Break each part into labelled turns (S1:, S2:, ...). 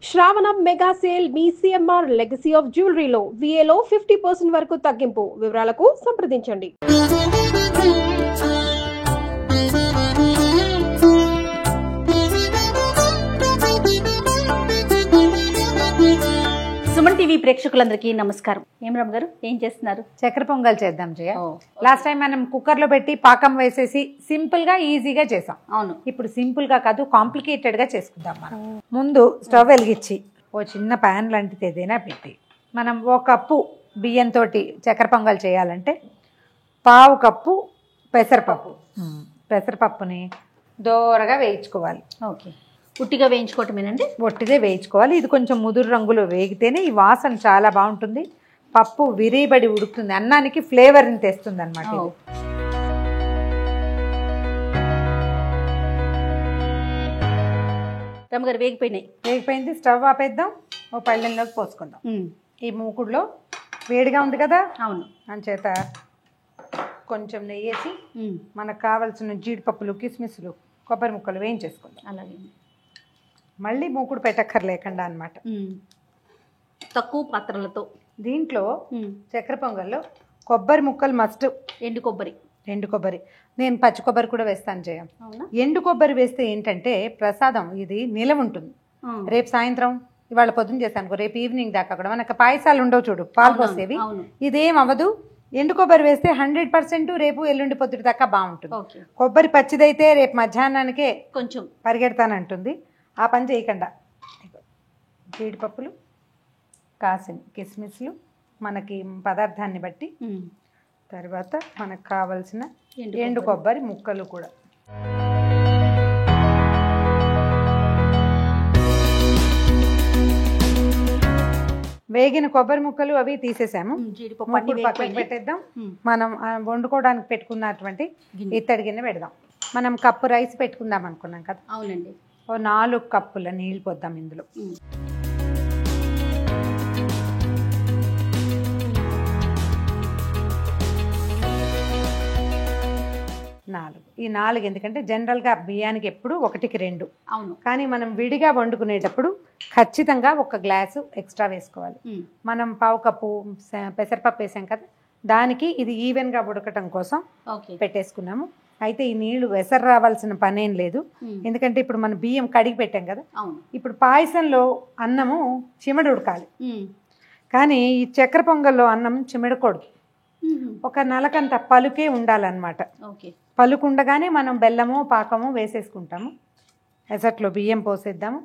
S1: శ్రావణ mega sale మీ CMR legacy of జ్యువెలరీలో విఏలో 50% వరకు తగ్గింపు. వివరాలకు సంప్రదించండి.
S2: సుమన్ టీవీ ప్రేక్షకులందరికీ నమస్కారం. రమ్మ గారు ఏం చేస్తున్నారు?
S3: చక్కెర పొంగల్ చేద్దాం జయ. లాస్ట్ టైం మనం కుక్కర్ లో పెట్టి పాకం వేసేసి సింపుల్ గా ఈజీగా చేసాం.
S2: అవును,
S3: ఇప్పుడు సింపుల్ గా కాదు, కాంప్లికేటెడ్ గా చేసుకుందాం. మనం ముందు స్టవ్ వెలిగించి ఓ చిన్న ప్యాన్ లాంటిది ఏదైనా పెట్టి మనం ఓ కప్పు బియ్యంతో చక్కెర పొంగల్ చేయాలంటే పావు కప్పు పెసరపప్పుని దోరగా వేయించుకోవాలి.
S2: ఓకే, ఉట్టిగా వేయించుకోవటమేనండి?
S3: ఒట్టిదే వేయించుకోవాలి. ఇది కొంచెం ముదురు రంగులో వేగితేనే ఈ వాసన చాలా బాగుంటుంది. పప్పు విరిబడి ఉడుకుతుంది, అన్నానికి ఫ్లేవర్ని తెస్తుంది అనమాట.
S2: రమ్మగారు
S3: వేగిపోయింది. స్టవ్ ఆపేద్దాం. ఓ పళ్ళెంలోకి పోసుకుందాం. ఈ మూకుడులో వేడిగా ఉంది కదా,
S2: అవును,
S3: అంచేత కొంచెం నెయ్యేసి మనకు కావాల్సిన జీడిపప్పులు, కిస్మిస్లు, కొబ్బరి ముక్కలు వేయించేసుకుందాం.
S2: అలాగే,
S3: మళ్ళీ మూకుడు పెట్టక్కర్లేకుండా అనమాట.
S2: తక్కువ పాత్రలతో
S3: దీంట్లో చక్కెర పొంగల్లో కొబ్బరి ముక్కలు మస్ట్.
S2: ఎండు కొబ్బరి
S3: నేను పచ్చి కొబ్బరి కూడా వేస్తాను జయ. ఎండు కొబ్బరి వేస్తే ఏంటంటే ప్రసాదం ఇది నిలవ ఉంటుంది. రేపు సాయంత్రం, ఇవాళ పొద్దున చేస్తాను, రేపు ఈవినింగ్ దాకా కూడా మనకు పాయసాలు ఉండవు చూడు, పాలు పోసేవి, ఇదేం అవ్వదు. ఎండు కొబ్బరి వేస్తే 100% రేపు ఎల్లుండి పొద్దుటి దాకా బాగుంటుంది. కొబ్బరి పచ్చిదైతే రేపు మధ్యాహ్నానికే
S2: కొంచెం
S3: పరిగెడతానంటుంది. ఆ పని చేయకుండా జీడిపప్పులు, కాసిన కిస్మిస్లు, మనకి పదార్థాన్ని బట్టి, తర్వాత మనకు కావలసిన ఎండు కొబ్బరి ముక్కలు కూడా. వేగిన కొబ్బరి ముక్కలు అవి తీసేసాము. పక్కన పెట్టేద్దాం. మనం వండుకోవడానికి పెట్టుకున్నటువంటి ఇత్తడి గిన్నె పెడదాం. మనం కప్పు రైస్ పెట్టుకుందాం అనుకున్నాం కదా.
S2: అవునండి.
S3: ఓ 4 కప్పుల నీళ్ళు పోద్దాం ఇందులో. ఈ 4 ఎందుకంటే జనరల్గా బియ్యానికి ఎప్పుడు 1కి 2.
S2: అవును,
S3: కానీ మనం విడిగా వండుకునేటప్పుడు ఖచ్చితంగా 1 గ్లాసు ఎక్స్ట్రా వేసుకోవాలి. మనం పావు కప్పు పెసరపప్పు వేసాం కదా, దానికి ఇది ఈవెన్గా ఉడకటం కోసం పెట్టేసుకున్నాము. అయితే ఈ నీళ్లు వెసరు రావాల్సిన పనేం లేదు, ఎందుకంటే ఇప్పుడు మనం బియ్యం కడిగి పెట్టాం కదా. ఇప్పుడు పాయసంలో అన్నము చిమిడి ఉడకాలి, కానీ ఈ చక్కెర పొంగల్లో అన్నం చిమిడకూడదు. ఒక నలకంత పలుకే ఉండాలన్నమాట. పలుకుండగానే మనం బెల్లము, పాకము వేసేసుకుంటాము. ఎసట్లో బియ్యం పోసేద్దాము.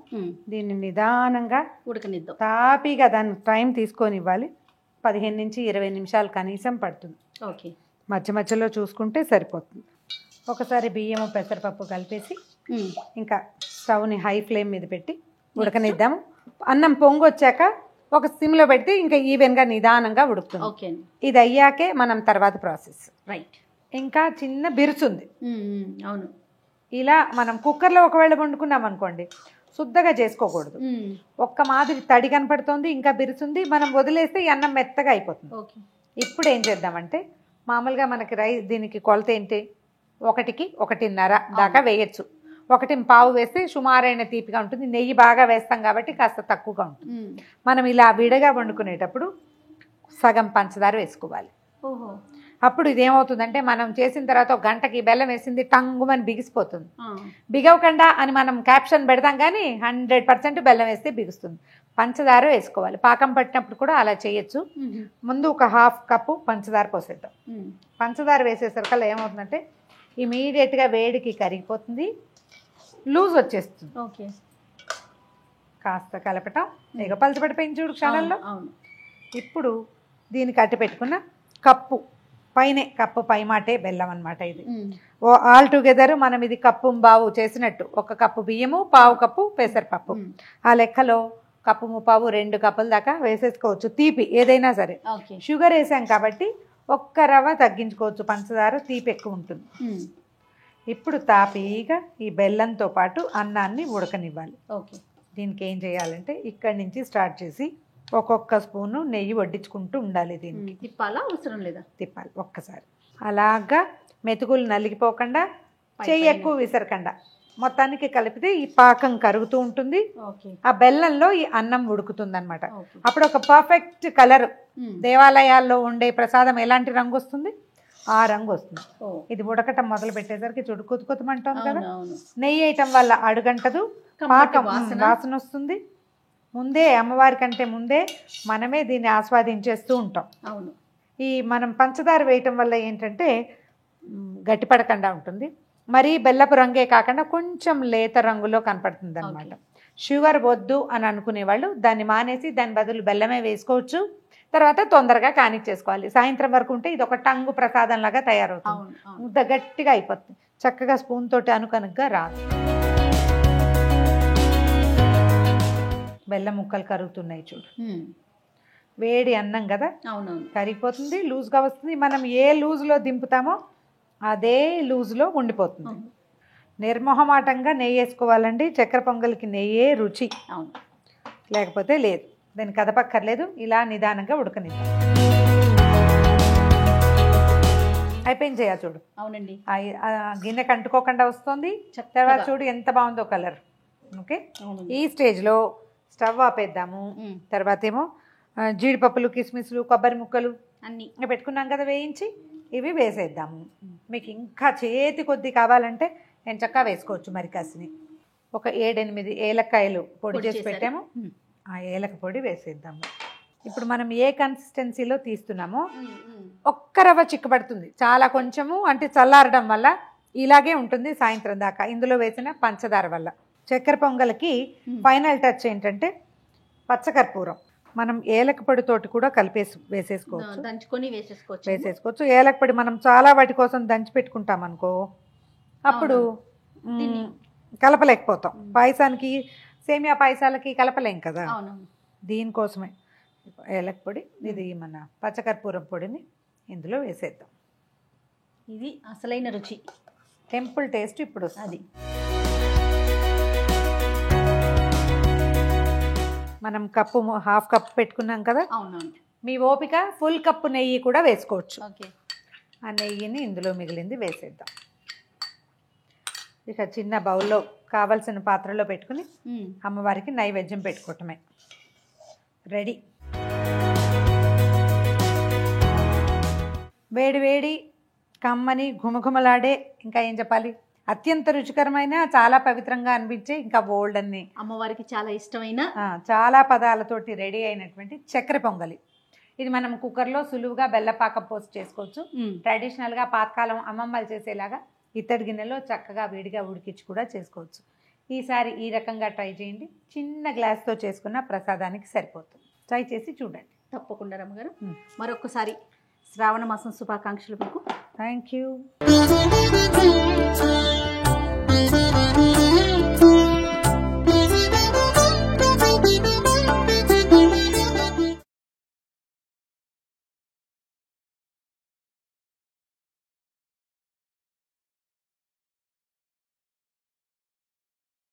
S3: దీన్ని నిదానంగా
S2: ఉడకనిద్దాం.
S3: తాపీగా దాన్ని టైం తీసుకొని ఇవ్వాలి. 15 నుంచి 20 నిమిషాలు కనీసం పడుతుంది. మధ్య మధ్యలో చూసుకుంటే సరిపోతుంది. ఒకసారి బియ్యము, పెసరపప్పు కలిపేసి ఇంకా స్టవ్ని హై ఫ్లేమ్ మీద పెట్టి ఉడకనిద్దాము. అన్నం పొంగొచ్చాక ఒక సిమ్లో పెడితే ఇంకా ఈవెన్గా నిదానంగా ఉడుకుతుంది. ఇది అయ్యాకే మనం తర్వాత ప్రాసెస్.
S2: రైట్.
S3: ఇంకా చిన్న బిరుసుంది.
S2: అవును,
S3: ఇలా మనం కుక్కర్లో ఒకవేళ వండుకున్నాం అనుకోండి, శుద్ధగా చేసుకోకూడదు. ఒక్క మాదిరి తడి కనపడుతుంది, ఇంకా బిరుసుంది. మనం వదిలేస్తే ఈ అన్నం మెత్తగా అయిపోతుంది. ఇప్పుడు ఏం చేద్దామంటే, మామూలుగా మనకి దీనికి కొలత ఏంటి, 1కి 1.5 దాకా వేయచ్చు. 1.25 వేస్తే సుమారైన తీపిగా ఉంటుంది. నెయ్యి బాగా వేస్తాం కాబట్టి కాస్త తక్కువగా ఉంటుంది. మనం ఇలా విడగా వండుకునేటప్పుడు సగం పంచదార వేసుకోవాలి. అప్పుడు ఇదేమవుతుందంటే, మనం చేసిన తర్వాత 1 గంటకి బెల్లం వేసింది టంగుమని బిగిసిపోతుంది. బిగవకుండా అని మనం క్యాప్షన్ పెడతాం, కానీ 100% బెల్లం వేస్తే బిగుస్తుంది. పంచదార వేసుకోవాలి. పాకం పట్టినప్పుడు కూడా అలా చేయొచ్చు. ముందు ఒక 1/2 కప్పు పంచదార పోసేద్దాం. పంచదార వేసేసరికల్లా ఏమవుతుందంటే, ఇమీడియట్గా వేడికి కరిగిపోతుంది, లూజ్ వచ్చేస్తుంది. కాస్త కలపటం, ఇక పలచబడిపోయింది చూడు క్షణంలో. ఇప్పుడు దీనికి అట్టి పెట్టుకున్న కప్పు పై మాటే బెల్లం అనమాట. ఇది ఆల్ టుగెదర్ మనం ఇది కప్పు బావు చేసినట్టు 1 కప్పు బియ్యము, పావు కప్పు పెసరపప్పు. ఆ లెక్కలో 1 1/2 2 కప్పుల దాకా వేసేసుకోవచ్చు. తీపి ఏదైనా సరే. షుగర్ వేసాం కాబట్టి 1 రవ్వ తగ్గించుకోవచ్చు, పంచదార తీపి ఎక్కువ ఉంటుంది. ఇప్పుడు తాపీగా ఈ బెల్లంతో పాటు అన్నాన్ని ఉడకనివ్వాలి. దీనికి ఏం చేయాలంటే, ఇక్కడి నుంచి స్టార్ట్ చేసి ఒక్కొక్క స్పూను నెయ్యి వడ్డించుకుంటూ ఉండాలి. దీనికి
S2: తిప్పాలా, అవసరం లేదా?
S3: తిప్పాలి ఒక్కసారి. అలాగా మెతుకులు నలిగిపోకుండా, చెయ్యి ఎక్కువ విసరకుండా మొత్తానికి కలిపితే ఈ పాకం కరుగుతూ ఉంటుంది, ఆ బెల్లంలో ఈ అన్నం ఉడుకుతుంది అనమాట. అప్పుడు ఒక పర్ఫెక్ట్ కలర్, దేవాలయాల్లో ఉండే ప్రసాదం ఎలాంటి రంగు వస్తుంది ఆ రంగు వస్తుంది. ఇది ఉడకటం మొదలు పెట్టేసరికి చూడు కుతుకుతమంటుంది కదా. నెయ్యి వేయటం వల్ల అడుగంటదు, పాకం వాసన వస్తుంది. ముందే అమ్మవారి కంటే ముందే మనమే దీన్ని ఆస్వాదించేస్తూ ఉంటాం.
S2: అవును.
S3: ఈ మనం పంచదార వేయటం వల్ల ఏంటంటే గట్టిపడకుండా ఉంటుంది, మరీ బెల్లపు రంగే కాకుండా కొంచెం లేత రంగులో కనపడుతుంది అనమాట. షుగర్ వద్దు అని అనుకునే వాళ్ళు దాన్ని మానేసి దాని బదులు బెల్లమే వేసుకోవచ్చు. తర్వాత తొందరగా కానిచ్చేసుకోవాలి. సాయంత్రం వరకు ఉంటే ఇది ఒక టంగు ప్రసాదం లాగా తయారవుతుంది, ముద్ద గట్టిగా అయిపోతుంది, చక్కగా స్పూన్ తోటి అనుకనుగ్గా రాదు. బెల్లం ముక్కలు కరుగుతున్నాయి చూడు, వేడి అన్నం కదా, కరిగిపోతుంది, లూజ్గా వస్తుంది. మనం ఏ లూజ్లో దింపుతామో అదే లూజ్లో ఉండిపోతుంది. నిర్మోహమాటంగా నెయ్యి వేసుకోవాలండి. చక్కెర పొంగల్కి నెయ్యే రుచి, లేకపోతే లేదు. దాన్ని కదపక్కర్లేదు, ఇలా నిదానంగా ఉడకనిద్దాం. అయిపోయింది చేయ చూడు.
S2: అవునండి.
S3: గిన్నెకి అంటుకోకుండా వస్తుంది. తర్వాత చూడు ఎంత బాగుందో కలర్. ఓకే, ఈ స్టేజ్లో స్టవ్ ఆపేద్దాము. తర్వాత ఏమో జీడిపప్పులు, కిస్మిస్లు, కొబ్బరి ముక్కలు అన్నీ పెట్టుకున్నాం కదా వేయించి, ఇవి వేసేద్దాము. మీకు ఇంకా చేతి కొద్ది కావాలంటే నేను చక్కగా వేసుకోవచ్చు. మరి కాసిని ఒక 7-8 ఏలక్కాయలు పొడి చేసి పెట్టాము, ఆ ఏలక పొడి వేసేద్దాము. ఇప్పుడు మనం ఏ కన్సిస్టెన్సీలో తీస్తున్నామో ఒక్క రవ్వ చిక్కబడుతుంది, చాలా కొంచెము, అంటే చల్లారడం వల్ల ఇలాగే ఉంటుంది సాయంత్రం దాకా. ఇందులో వేసిన పంచదార వల్ల చక్కెర పొంగల్కి ఫైనల్ టచ్ ఏంటంటే పచ్చకర్పూరం. మనం ఏలక పొడితోటి కూడా వేసేసుకోవచ్చు,
S2: దంచుకొని
S3: వేసేసుకోవచ్చు. ఏలక పొడి మనం చాలా వాటి కోసం దంచి పెట్టుకుంటాం అనుకో, అప్పుడు కలపలేకపోతాం. పాయసానికి, సేమియా పాయసాలకి కలపలేం కదా, దీనికోసమే ఏలక పొడి. ఇది మన పచ్చకర్పూరం పొడిని ఇందులో వేసేద్దాం.
S2: ఇది అసలైన రుచి,
S3: టెంపుల్ టేస్ట్ ఇప్పుడు వస్తుంది. మనం కప్పు, హాఫ్ కప్ పెట్టుకున్నాం కదా. మీ ఓపిక ఫుల్ కప్పు నెయ్యి కూడా వేసుకోవచ్చు. ఆ నెయ్యిని ఇందులో మిగిలింది వేసేద్దాం. ఇక చిన్న బౌల్లో కావలసిన పాత్రలో పెట్టుకుని అమ్మవారికి నైవేద్యం పెట్టుకోవటమే. రెడీ. వేడి వేడి కమ్మని ఘుమఘుమలాడే, ఇంకా ఏం చెప్పాలి, అత్యంత రుచికరమైన, చాలా పవిత్రంగా అనిపించే, ఇంకా బోల్డ్ అన్ని
S2: అమ్మవారికి చాలా ఇష్టమైన
S3: చాలా పదాలతోటి రెడీ అయినటువంటి చక్కెర పొంగలి. ఇది మనం కుక్కర్లో సులువుగా బెల్లపాకం పోసి చేసుకోవచ్చు. ట్రెడిషనల్గా పాతకాలం అమ్మమ్మలు చేసేలాగా ఇత్తడి గిన్నెలో చక్కగా వేడిగా ఉడికించి కూడా చేసుకోవచ్చు. ఈసారి ఈ రకంగా ట్రై చేయండి. చిన్న గ్లాస్తో చేసుకున్న ప్రసాదానికి సరిపోతుంది. ట్రై చేసి చూడండి.
S2: తప్పకుండా రమ్మగారు. మరొకసారి శ్రావణ మాసం శుభాకాంక్షలు మీకు.
S3: Thank you.